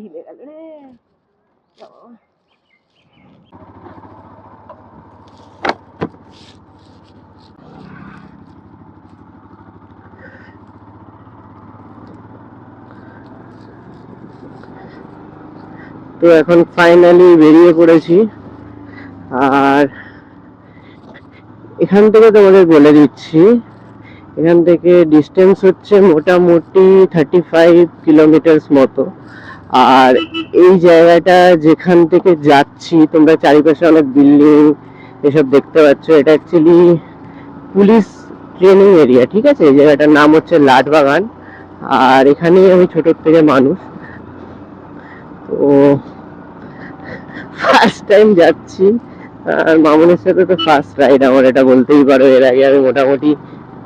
হিলে গেল রে। তো এখন ফাইনালি বেরিয়ে পড়েছি, আর এখান থেকে তোমাদের বলে দিচ্ছি, এখান থেকে ডিস্টেন্স হচ্ছে মোটামুটি 35 কিলোমিটার মতো। আর এই জায়গাটা যেখান থেকে যাচ্ছি, তোমরা চারিপাশে অনেক বিল্ডিং এসব দেখতে পাচ্ছ, এটা অ্যাকচুয়ালি পুলিশ ট্রেনিং এরিয়া, ঠিক আছে? এই জায়গাটার নাম হচ্ছে লাটবাগান, আর এখানেই আমি ছোটোর থেকে মানুষ। তো ফার্স্ট টাইম যাচ্ছি, আর মামুনের সাথে তো ফার্স্ট রাইড আমার, এটা বলতেই পারো। এর আগে আমি মোটামুটি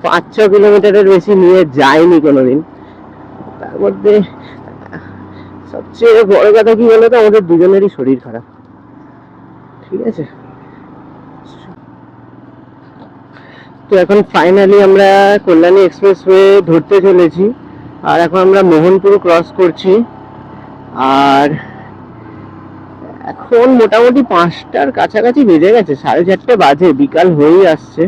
5-6 কিলোমিটারের বেশি নিয়ে যাইনি কোনোদিন। তার মধ্যে সবচেয়ে বড় কথা কি বলতো, আমাদের দুজনেরই শরীর খারাপ, ঠিক আছে? তো এখন ফাইনালি আমরা কল্যাণী এক্সপ্রেসওয়ে ধরতে চলেছি, আর এখন আমরা মোহনপুর ক্রস করছি। আর এখন মোটামুটি 5টার কাছাকাছি বেজে গেছে, 4:30 বাজে, বিকাল হয়েই আসছে।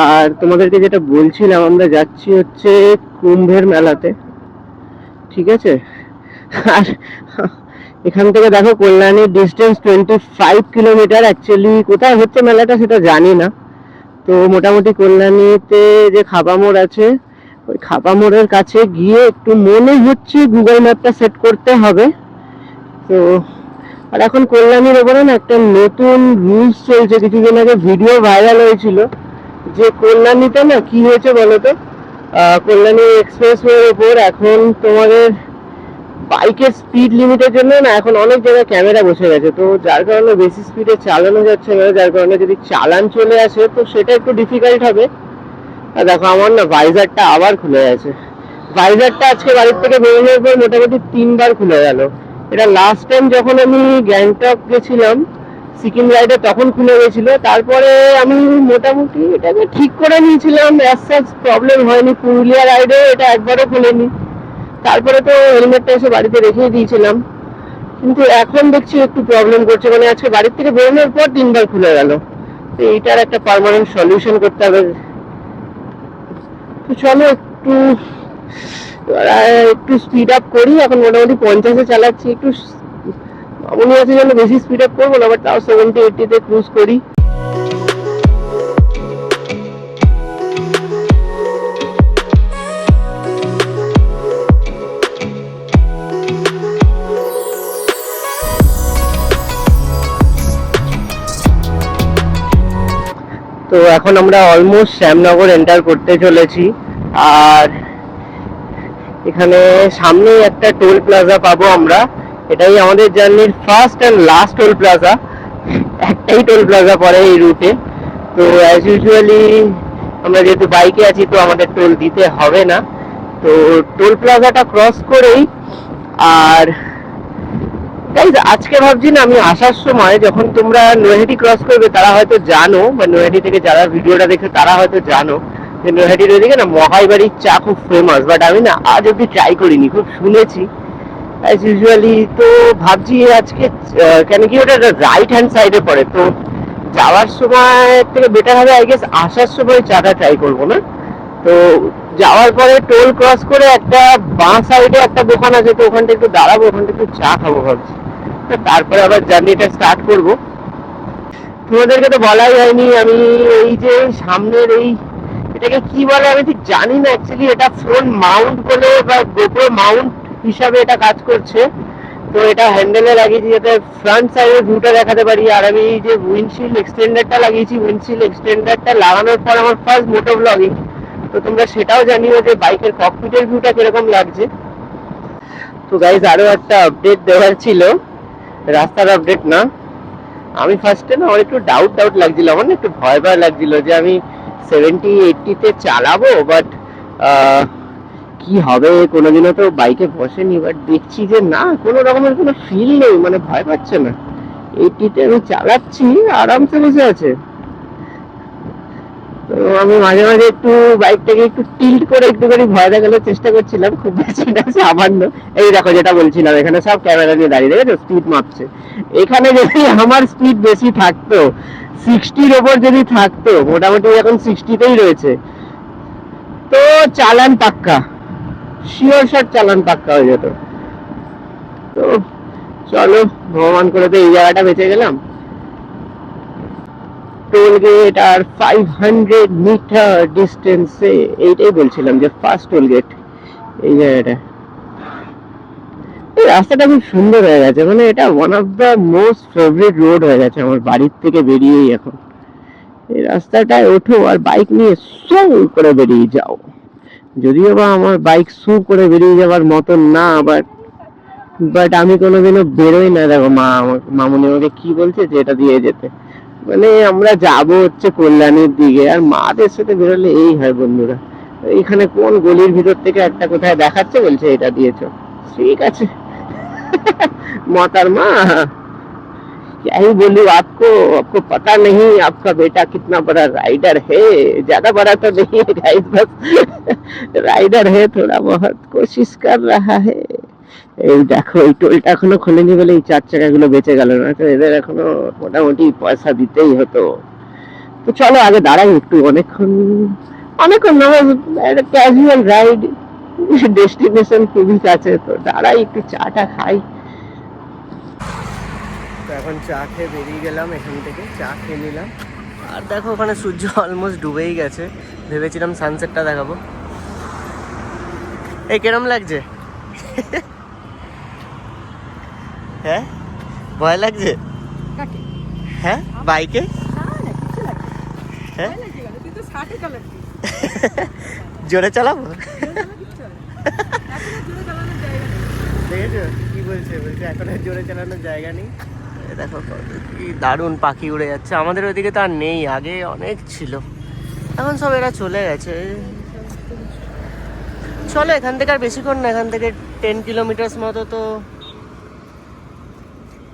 আর তোমাদেরকে যেটা বলছিলাম, আমরা যাচ্ছি হচ্ছে কুম্ভের মেলাতে, ঠিক আছে? আর এখান থেকে দেখো কল্যাণীর ডিস্টেন্স 25 কিলোমিটার। অ্যাকচুয়ালি কোথায় হচ্ছে মেলাটা সেটা জানি না। তো মোটামুটি কল্যাণীতে যে খাপা মোড় আছে, ওই খাপা মোড়ের কাছে গিয়ে একটু মনে হচ্ছে গুগল ম্যাপটা সেট করতে হবে। তো আর এখন কল্যাণীর ওপরে না একটা নতুন রুলস চলছে, কিছুদিন আগে ভিডিও ভাইরাল হয়েছিল, যে কল্যাণীতে না কি হয়েছে বলতো, কল্যাণী এক্সপ্রেসওয়ের ওপর এখন তোমাদের বাইকের স্পিড লিমিটের জন্য না এখন অনেক জায়গায় ক্যামেরা বসে গেছে। তো যার কারণে বেশি স্পিডে চালানো যাচ্ছে না, যার কারণে যদি চালান চলে আসে তো সেটা একটু ডিফিকাল্ট হবে। আর দেখো আমার না ভাইজারটা আবার খুলে গেছে। ভাইজারটা আজকে বাড়ির থেকে বেরোনোর পর মোটামুটি 3বার খুলে গেল। এটা লাস্ট টাইম যখন আমি গ্যাংটক গেছিলাম সিকিম রাইডে তখন খুলে গেছিল। তারপরে আমি মোটামুটি এটাকে ঠিক করে নিয়েছিলাম, প্রবলেম হয়নি। পুরুলিয়া রাইডে এটা একবারও খুলেনি। তারপরে তো হেলমেটটা এসে বাড়িতে রেখেই দিয়েছিলাম, কিন্তু এখন দেখছি একটু প্রবলেম করছে। মানে আজকে বাড়ির থেকে বেরোনোর পর 3বার খুলে গেল। তো এইটার একটা পার্মানেন্ট সলিউশন করতে হবে। তো চলো একটু স্পিড আপ করি। এখন মোটামুটি 50-এ চালাচ্ছি, একটু মনে আছে যেন বেশি স্পিড আপ করবো না, বাট তাও 70-80-তে ক্রুজ করি। তো এখন আমরা অলমোস্ট শ্যামনগর এন্টার করতে চলেছি, আর এখানে সামনে একটা টোল প্লাজা পাবো আমরা। এটাই আমাদের জার্নির first and last toll plaza. একটাই টোল প্লাজা পড়ে এই রুটে। তো অ্যাজ ইউজুয়ালি আমরা যেহেতু বাইকে আছি তো আমাদের টোল দিতে হবে না। তো টোল প্লাজাটা ক্রস করেই, আর গাইজ আজকে ভাবছি না, আমি আসার সময় যখন তোমরা নৈহাটি ক্রস করবে তারা হয়তো জানো, বা নৈহাটি থেকে যারা ভিডিওটা দেখে তারা হয়তো জানো যে নৈহাটির ওইদিকে না মহাইবাড়ির চা খুব ফেমাস, বাট আমি না আজ অব্দি ট্রাই করিনি, খুব শুনেছি অ্যাজ ইউজুয়ালি। তো ভাবছি আজকে কেন কি ওটা রাইট হ্যান্ড সাইডে পড়ে, তো যাওয়ার সময় থেকে বেটার হবে আই গেস আসার সময় চাটা ট্রাই করবো না। তো যাওয়ার পরে টোল ক্রস করে একটা বাঁ সাইডে একটা দোকান আছে, তো ওখানটা একটু দাঁড়াবো, ওখানটা একটু চা খাবো ভাবছি। তারপরে আবার জার্নিটা স্টার্ট করব। তোমাদেরকে তো বলাই হয়নি, আমি এই যে সামনের এটাকে কি বলে আমি ঠিক জানি না অ্যাকচুয়ালি। এটা ফোন মাউন্ট বলে বা গোপ্রো মাউন্ট হিসাবে এটা কাজ করছে। তো এটা হ্যান্ডেলে লাগিয়েছি যাতে ফ্রন্ট সাইডের ভিউটা দেখাতে পারি। আর আমি এই যে উইন্ডশিল্ড এক্সটেন্ডারটা লাগিয়েছি, উইন্ডশিল্ড এক্সটেন্ডারটা লাগানোর পর আমার ফার্স্ট মোটো ব্লগিং। তো তোমরা সেটাও জানিও যে বাইকের ককপিটের ভিউটা কিরকম লাগছে। তো গাইজ আরো একটা আপডেট দেওয়ার ছিল, রাস্তার আপডেট না। আমি ফার্স্টে না আমার একটু ডাউট লাগছিল, আমার না একটু ভয় লাগছিল যে আমি 70-80-তে চালাবো, বাট কি হবে, কোনোদিনও তো বাইকে বসেনি, বাট দেখছি যে না, কোনো রকমের কোনো ফিল নেই, মানে ভয় পাচ্ছে না। 80-তে আমি চালাচ্ছি, আরামসে বসে আছে। তো আমি মাঝে মাঝে একটু বাইকটাকে একটু টিল্ট করে একটুখানি ভয় দেখানোর চেষ্টা করছিলাম, খুব বেশি না, সামান্য। এই দেখো যেটা বলছিলাম, এখানে সব ক্যামেরা নিয়ে দাঁড়িয়ে, দেখেছো স্পিড মাপছে। এখানে যদি আমার স্পিড বেশি থাকতো, 60-র ওপর যদি থাকতো, মোটামুটি এখন 60-তেই রয়েছে, তো চালান পাক্কা, শিওর শট চালান পাক্কা হয়ে যেত। তো চলো, ভগবান করে তো এই জায়গাটা বেঁচে গেলাম। টোল গেট আর 500 মিটার ডিস্টেন্সে, এইটাই বলছিলাম যে ফার্স্ট টোল গেট এই জায়গাটা। এই রাস্তাটা খুব সুন্দর হয়ে গেছে, মানে এটা one of the most favourite road হয়ে গেছে আমার বাড়ির থেকে বেরিয়েই। এখন এই রাস্তাটায় ওঠো আর বাইক নিয়ে সু করে বেরিয়ে যাও। যদিও বা আমার বাইক সু করে বেরিয়ে যাওয়ার মতন না, বাট আমি কোনোদিনও বেরোই না। দেখো মামুনি আমাকে কি বলছে যে এটা দিয়ে যেতে, মানে আমরা যাবো হচ্ছে কল্যাণীর দিকে, আর মাদের সাথে বেরোলে এই হয় বন্ধুরা। এইখানে কোন গলির ভিতর থেকে একটা কোথায় দেখাচ্ছে, বলছে এটা দিয়েছ, ঠিক আছে। मोहतरमा, क्या ही बोलूं आपको, आपको पता नहीं आपका बेटा कितना बड़ा राइडर है। ज्यादा बड़ा तो नहीं है गाइस, बस राइडर है, थोड़ा बहुत कोशिश कर रहा है। এই দেখো, এই টোলটা এখনো খোলেনি বলে এই 4 চাকাগুলো বেঁচে গেল না, তো এদের এখনো মোটামুটি পয়সা দিতেই হতো। তো চলো আগে দাঁড়াই একটু, অনেকক্ষণ অনেকক্ষণ না, একটা ক্যাজুয়াল রাইড, ডেস্টিনেশন খুবই কাছে, তো দাঁড়াই একটু চাটা খাই। তো এখন চা খেয়ে বেরিয়ে গেলাম এখান থেকে, চা খেয়ে নিলাম। আর দেখো ওখানে সূর্য অলমোস্ট ডুবেই গেছে, ভেবেছিলাম সানসেটটা দেখাবো। এই কেরম লাগছে? হ্যাঁ, ভয় লাগছে? হ্যাঁ, বাইকে জোরে চালাবো? দেখেছো কি বলছে, বলছে এখন আর জোরে চালানোর জায়গা নেই। দেখো কি দারুণ পাখি উড়ে যাচ্ছে। আমাদের ওইদিকে তো আর নেই, আগে অনেক ছিল, এখন সব এরা চলে গেছে। চলো এখান থেকে আর বেশিক্ষণ না, এখান থেকে 10 কিলোমিটার মতো, তো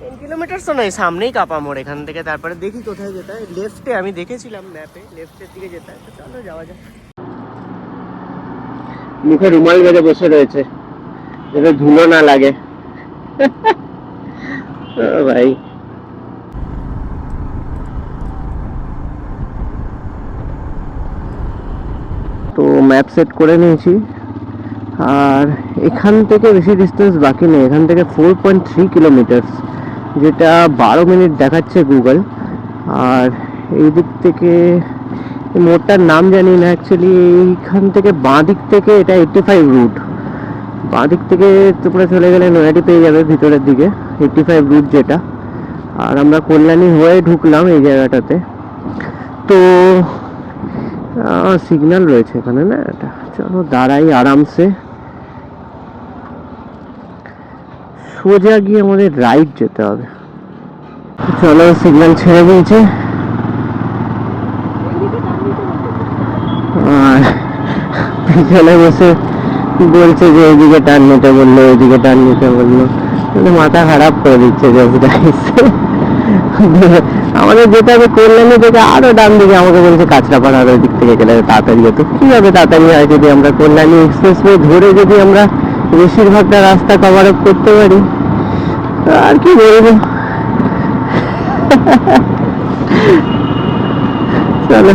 10 কিলোমিটার তো নয়, সামনেই কাপা মোড় এখান থেকে। তারপরে দেখি কোথায় যেতে হয়, লেফটে আমি দেখেছিলাম ম্যাপে, লেফটের দিকে যেতে হয়। তো চলো যাওয়া যাক। মুখে রুমাল বেঁধে বসে রয়েছে যাতে ধুলো না লাগে। ও ভাই, তো ম্যাপ সেট করে নিয়েছি, আর এখান থেকে বেশি ডিস্টেন্স বাকি নেই। এখান থেকে 4.3 কিলোমিটার, যেটা 12 মিনিট দেখাচ্ছে গুগল। আর এই দিক থেকে, মোড়টার নাম জানি না অ্যাকচুয়ালি, এইখান থেকে বাঁ দিক থেকে এটা 85 রুট, বাঁ দিক থেকে তোমরা চলে গেলে নয়াটি পেয়ে যাবে ভিতরের দিকে, 85 রুট যেটা। আর আমরা কল্যাণী হয়ে ঢুকলাম এই জায়গাটাতে। তো সিগন্যাল রয়েছে এখানে না, এটা চলো দাঁড়াই আরামসে। সোজা গিয়ে আমাদের রাইট যেতে হবে। চলো, সিগন্যাল ছেড়ে দিয়েছে, আর পিছনে বসে বলছে যে এইদিকে টার্ন নিতে বললো, এইদিকে টার্ন নিতে বললো, মাথা খারাপ করে দিচ্ছে। আমাদের যেতে হবে কল্যাণী থেকে আরো ডান দিকে, আমাকে বলছে কাঁচরাপাড়ার ওই দিক থেকে গেলে তাড়াতাড়ি হতো। কিভাবে তাড়াতাড়ি হয় যদি আমরা কল্যাণী এক্সপ্রেসওয়ে ধরে যদি আমরা বেশিরভাগটা রাস্তা কভার আপ করতে পারি, আর কি বলবো। চলো,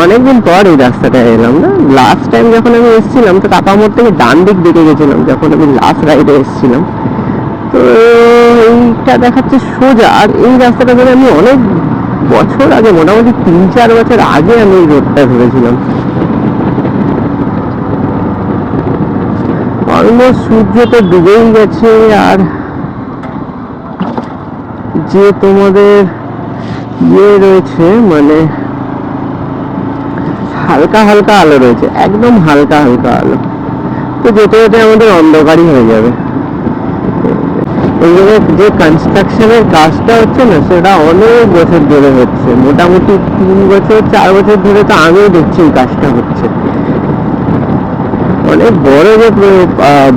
অনেকদিন পর এই রাস্তাটা এলাম না। লাস্ট টাইম যখন আমি এসেছিলাম তো কাপা মোড় থেকে ডান দিক দেখে গেছিলাম, যখন আমি লাস্ট রাইডে এসেছিলাম। তো এইটা দেখাচ্ছে সোজা, আর এই রাস্তাটা ধরে আমি অনেক বছর আগে, মোটামুটি 3-4 বছর আগে আমি এই রোডটা ধরেছিলাম। অলমোস্ট সূর্য তো ডুবেই গেছে, আর যে তোমাদের ইয়ে রয়েছে, মানে হালকা হালকা আলো রয়েছে, একদম হালকা হালকা আলো। তো যেতে যেতে আমাদের অন্ধকারই হয়ে যাবে। এই যে কনস্ট্রাকশনের কাজটা হচ্ছে না, সেটা অনেক বছর ধরে হচ্ছে, মোটামুটি 3 বছর 4 বছর ধরে তো আমিও দেখছি এই কাজটা হচ্ছে। অনেক বড় যে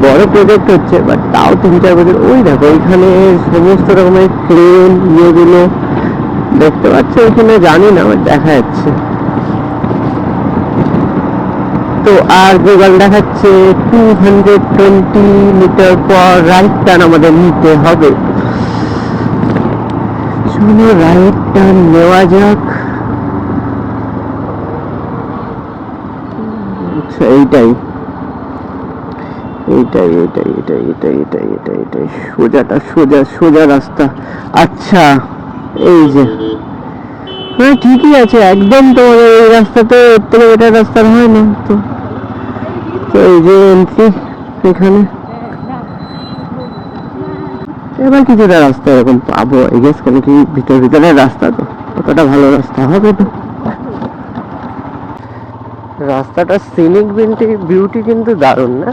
বড় প্রজেক্ট হচ্ছে, বাট তাও 3-4 বছর। ওই দেখো ওইখানে সমস্ত রকমের ক্রেন ইয়েগুলো দেখতে পাচ্ছ, ওইখানে জানি না বাট দেখা যাচ্ছে। তো আর গুগল দেখাচ্ছে 220 মিটার পর রাইট টার্ন আমাদের নিতে হবে। চলো রাইট টার্ন নেওয়া যাক। আচ্ছা এইটাই এইটাই এটাই এটাই এটাই এটাই এটাই এটাই সোজাটা, সোজা সোজা রাস্তা। আচ্ছা এই যে, হ্যাঁ ঠিকই আছে একদম। তোমাদের এই রাস্তাতে এর থেকে বেটার রাস্তা হয় না তো। তো এই যে এন্ট্রি এখানে, এবার কিছুটা রাস্তা এরকম পাবো আই গেস, কেন কি ভিতরের রাস্তা তো অতটা ভালো রাস্তা হবে না। রাস্তাটা সিনিক বিউটি কিন্তু দারুণ না?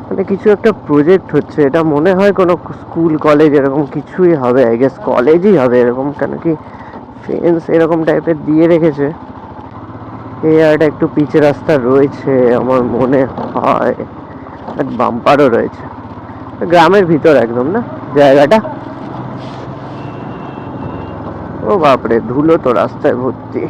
মানে কিছু একটা প্রজেক্ট হচ্ছে, এটা মনে হয় কোনো স্কুল কলেজ এরকম কিছুই হবে আই গেস, কলেজই হবে এরকম, কেন কি ফেন্স এরকম টাইপের দিয়ে রেখেছে। এই একটা একটু পিচের রাস্তা রয়েছে আমার মনে হয়, বাম্পারও রয়েছে। গ্রামের ভিতর একদম না জায়গাটা। ও বাপরে, ধুলো তো রাস্তায় ভর্তি।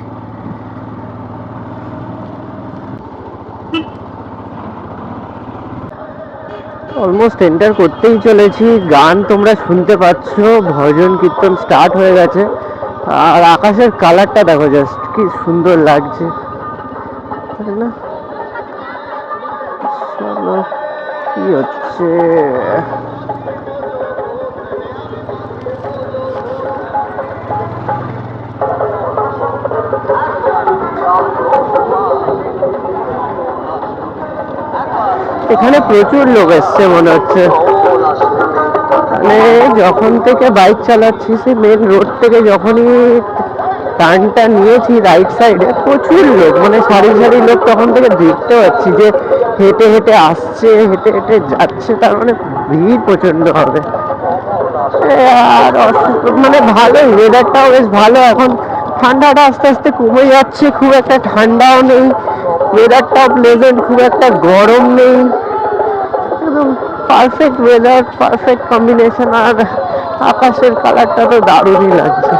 অলমোস্ট এন্টার করতেই চলেছি। গান তোমরা শুনতে পাচ্ছ, ভজন কীর্তন স্টার্ট হয়ে গেছে। আর আকাশের কালারটা দেখো, জাস্ট কি সুন্দর লাগছে, তাই না? চলো কি হচ্ছে, এখানে প্রচুর লোক এসছে মনে হচ্ছে। মানে যখন থেকে বাইক চালাচ্ছি, সেই মেন রোড থেকে যখনই টার্নটা নিয়েছি রাইট সাইডে, প্রচুর লোক, মানে সারি সারি লোক তখন থেকে দেখতে পাচ্ছি যে হেঁটে হেঁটে আসছে, হেঁটে হেঁটে যাচ্ছে, তার মানে ভিড় প্রচন্ড হবে। আর মানে ভালোই, ওয়েদারটাও বেশ ভালো এখন। ঠান্ডাটা আস্তে আস্তে কমে যাচ্ছে, খুব একটা ঠান্ডাও নেই, ওয়েদারটাও প্লেজেন্ট, খুব একটা গরম নেই, একদম পারফেক্ট ওয়েদার, পারফেক্ট কম্বিনেশন। আর আকাশের কালারটা তো দারুণই লাগছে।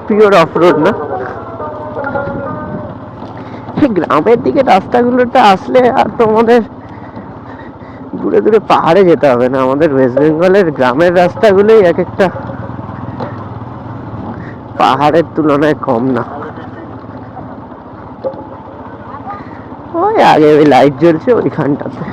পিওর অফ রোড না? গ্রামের দিকে রাস্তাগুলোতে আসলে আর তোমাদের দূরে দূরে পাহাড়ে যেতে হবে না। আমাদের ওয়েস্ট বেঙ্গলের গ্রামের রাস্তাগুলোই এক একটা পাহাড়ের তুলনায় কম না। ওই আগে ওই লাইট জ্বলছে ওইখানটাতে।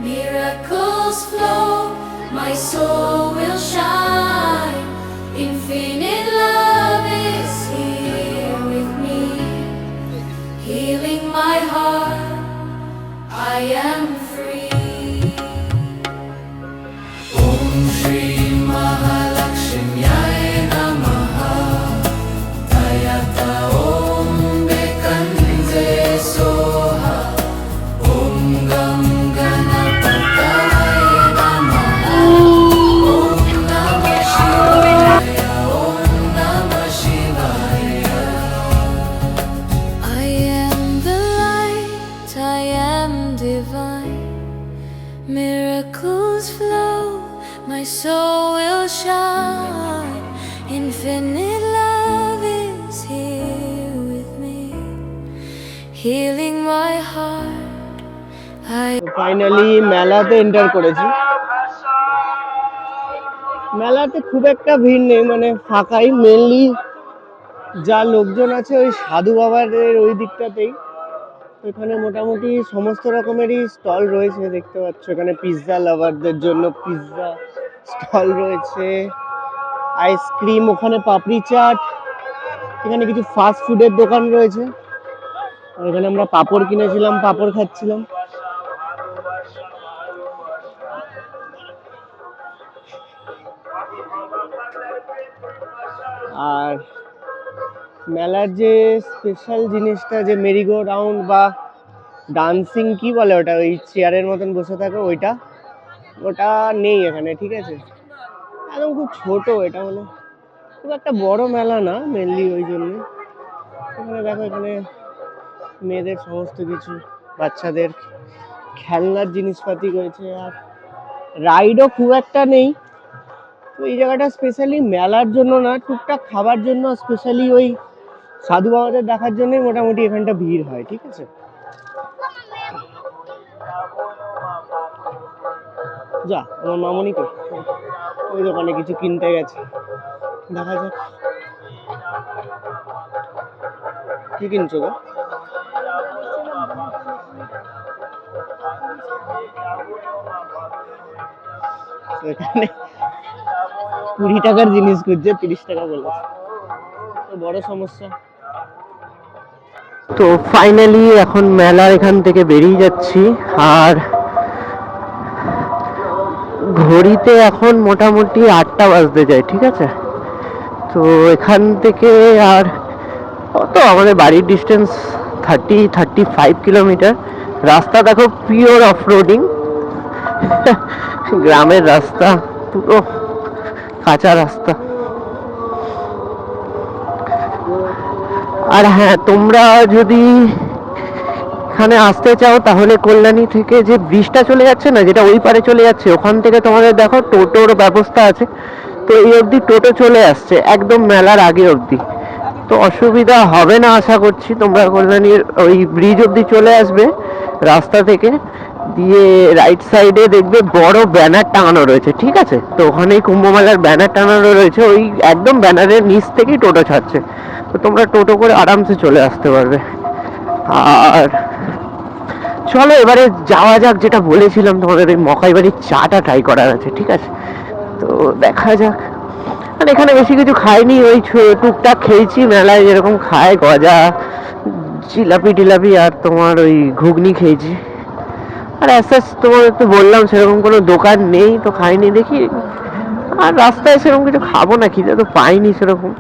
Miracles flow, my soul will shine. Infinite love is here with me, healing my heart. I am free. Om Shri Mahalakshmyai Namaha. Tayata Om Bekanze Soha. Om Gam Ganapataya Namaha. Om Namah Shivaya. Om Namah Shivaya. I am the light, I am divine. Miracles flow, my soul will shine. Infinite love is here with me, healing my heart. Finally মেলাতে enter করেছি। মেলাতে খুব একটা ভিড় নেই, মানে ফাঁকাই। Mainly যা লোকজন আছে ওই সাধু বাবাদের ওই দিকটাতেই। এখানে মোটামুটি সমস্ত রকমেরই স্টল রয়েছে, দেখতে পাচ্ছ। এখানে পিৎজা লাভারদের জন্য পিৎজা স্টল রয়েছে, আইসক্রিম, ওখানে পাপড়ি চাট, এখানে কিছু ফাস্ট ফুডের দোকান রয়েছে। আর এখানে আমরা পাঁপড় কিনেছিলাম, পাঁপড় খাচ্ছিলাম। আর মেলার যে স্পেশাল জিনিসটা, যে মেরিগো রাউন্ড বা ডান্সিং কি বলে ওটা, ওই চেয়ারের মতন বসে থাকে ওইটা, ওটা নেই এখানে, ঠিক আছে। একদম খুব ছোট এটা, মানে খুব একটা বড় মেলা না, মেনলি ওই জন্য। এখানে দেখো, এখানে মেয়েদের সমস্ত কিছু, বাচ্চাদের খেলনার জিনিসপাতি রয়েছে, আর রাইডও খুব একটা নেই। তো এই জায়গাটা স্পেশালি মেলার জন্য না, টুকটাক খাবার জন্য, স্পেশালি ওই সাধু বাবাদের দেখার জন্যই মোটামুটি এখানটা ভিড় হয়, ঠিক আছে। যা, আমার মামনি কই? ওই দোকানে কিছু কিনতে গেছে, দেখা যাক কি কিনছো গো? এখানে 20 টাকার জিনিস খুঁজছে, 30 টাকা বলেছে, তো বড় সমস্যা। তো ফাইনালি এখন মেলার এখান থেকে বেরিয়ে যাচ্ছি, আর ঘড়িতে এখন মোটামুটি 8টা বাজতে যায়, ঠিক আছে। তো এখান থেকে আর কত, আমাদের বাড়ির ডিস্টেন্স 35 কিলোমিটার। রাস্তা দেখো, পিওর অফ রোডিং, গ্রামের রাস্তা, পুরো কাঁচা রাস্তা। আর হ্যাঁ, তোমরা যদি এখানে আসতে চাও তাহলে কল্যাণী থেকে যে ব্রিজটা চলে যাচ্ছে না, যেটা ওই পারে চলে যাচ্ছে, ওখান থেকে তোমাদের দেখো টোটোর ব্যবস্থা আছে। তো এই অবধি টোটো চলে আসছে, একদম মেলার আগে অবধি। তো অসুবিধা হবে না আশা করছি। তোমরা কল্যাণীর ওই ব্রিজ অবধি চলে আসবে রাস্তা থেকে, দিয়ে রাইট সাইডে দেখবে বড় ব্যানার টাঙানো রয়েছে, ঠিক আছে। তো ওখানেই কুম্ভ মেলার ব্যানার টাঙানো রয়েছে, ওই একদম ব্যানারের নিচ থেকেই টোটো ছাড়ছে। তো তোমরা টোটো করে আরামসে চলে আসতে পারবে। আর চলো এবারে যাওয়া যাক, যেটা বলেছিলাম তোমাদের, ওই মকাই বাড়ির চাটা ট্রাই করার আছে, ঠিক আছে। তো দেখা যাক। আর এখানে বেশি কিছু খাইনি, ওই টুকটাক খেয়েছি মেলায় যেরকম খায়, গজা, জিলাপি টিলাপি, আর তোমার ওই ঘুগনি খেয়েছি। আর আস্তে তোমার তো বললাম সেরকম কোনো দোকান নেই, তো খাইনি, দেখি। আর রাস্তায় সেরকম কিছু খাবো না, খিদে তো পাইনি সেরকম।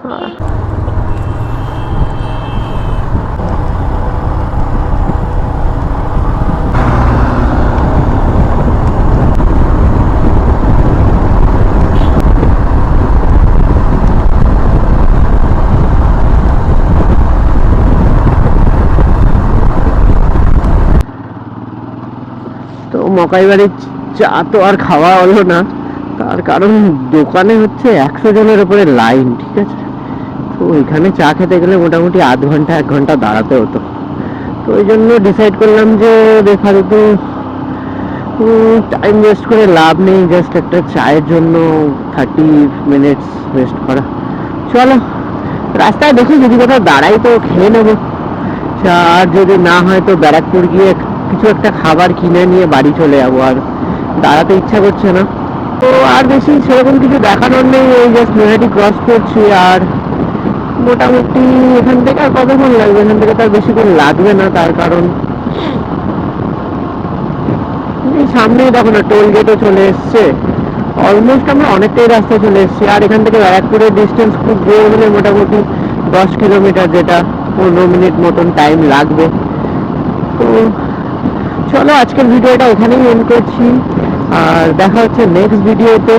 তো মকাই বাড়ির চা তো আর খাওয়া হলো না, তার কারণ দোকানে হচ্ছে 100 জনের উপরে লাইন, ঠিক আছে। তো ওইখানে চা খেতে গেলে মোটামুটি আধ ঘন্টা 1 ঘন্টা দাঁড়াতে হতো। তো ওই জন্য ডিসাইড করলাম যে বেকার তো টাইম ওয়েস্ট করে লাভ নেই, জাস্ট একটা চায়ের জন্য 30 মিনিটস ওয়েস্ট করা। চলো, রাস্তায় দেখি যদি কোথাও দাঁড়াই তো খেয়ে নেবো, আর যদি না হয় তো ব্যারাকপুর গিয়ে কিছু একটা খাবার কিনে নিয়ে বাড়ি চলে যাবো। আর দাঁড়াতে ইচ্ছা করছে না। তো আর বেশি সেরকম কিছু দেখানোর নেই, ওই জাস্ট নৈহাটি ক্রস করছি। আর মোটামুটি এখান থেকে আর কতক্ষণ লাগবে, এখান থেকে তার বেশিক্ষণ লাগবে না, তার কারণ এই সামনেই দেখো না টোল গেটও চলে এসছে। অলমোস্ট আমরা অনেকটাই রাস্তা চলে এসেছি। আর এখান থেকে ব্যারাকপুরের ডিস্টেন্স খুব জোর হলে মোটামুটি 10 কিলোমিটার, যেটা 15 মিনিট মতন টাইম লাগবে। তো চলো, আজকের ভিডিওটা এখানেই এন্ড করছি, আর দেখা হচ্ছে নেক্সট ভিডিওতে।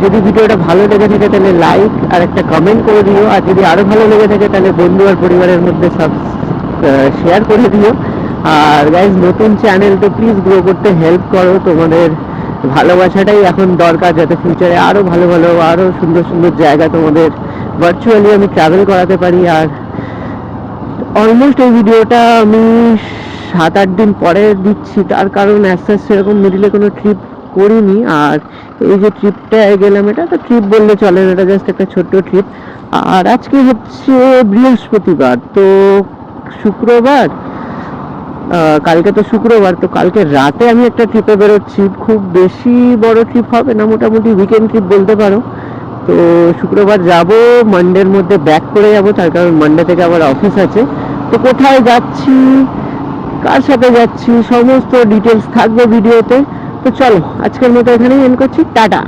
যদি ভিডিওটা ভালো লেগে থাকে তাহলে লাইক আর একটা কমেন্ট করে দিও, আর যদি আরো ভালো লেগে থাকে তাহলে বন্ধু আর পরিবারের মধ্যে সব শেয়ার করে দিও। আর গাইজ, নতুন চ্যানেল, তো প্লিজ গ্রো করতে হেল্প করো। তোমাদের ভালোবাসাটাই এখন দরকার, যাতে ফিউচারে আরো ভালো ভালো, আরো সুন্দর সুন্দর জায়গা তোমাদের ভার্চুয়ালি আমি ট্রাভেল করাতে পারি। আর অলমোস্ট এই ভিডিওটা আমি 7-8 দিন পরে দিচ্ছি, তার কারণ সেরকম মিডিলে কোনো ট্রিপ করিনি। আর এই যে ট্রিপটা গেলাম, এটা তো ট্রিপ বললে চলে না, এটা জাস্ট একটা ছোট্ট ট্রিপ। আর আজকে হচ্ছে বৃহস্পতিবার, তো শুক্রবার, কালকে তো শুক্রবার, তো কালকে রাতে আমি একটা ট্রিপে বেরোচ্ছি। খুব বেশি বড় ট্রিপ হবে না, মোটামুটি উইকেন্ড ট্রিপ বলতে পারো। তো শুক্রবার যাব, মানডের মধ্যে ব্যাক করে যাব, তার কারণ মানডে থেকে আবার অফিস আছে। তো কোথায় যাচ্ছি, কার সাথে যাচ্ছি, সমস্ত ডিটেলস থাকবে ভিডিওতে। তো চলো, আজকের মতো এখানেই এন্ড করছি, টাটা।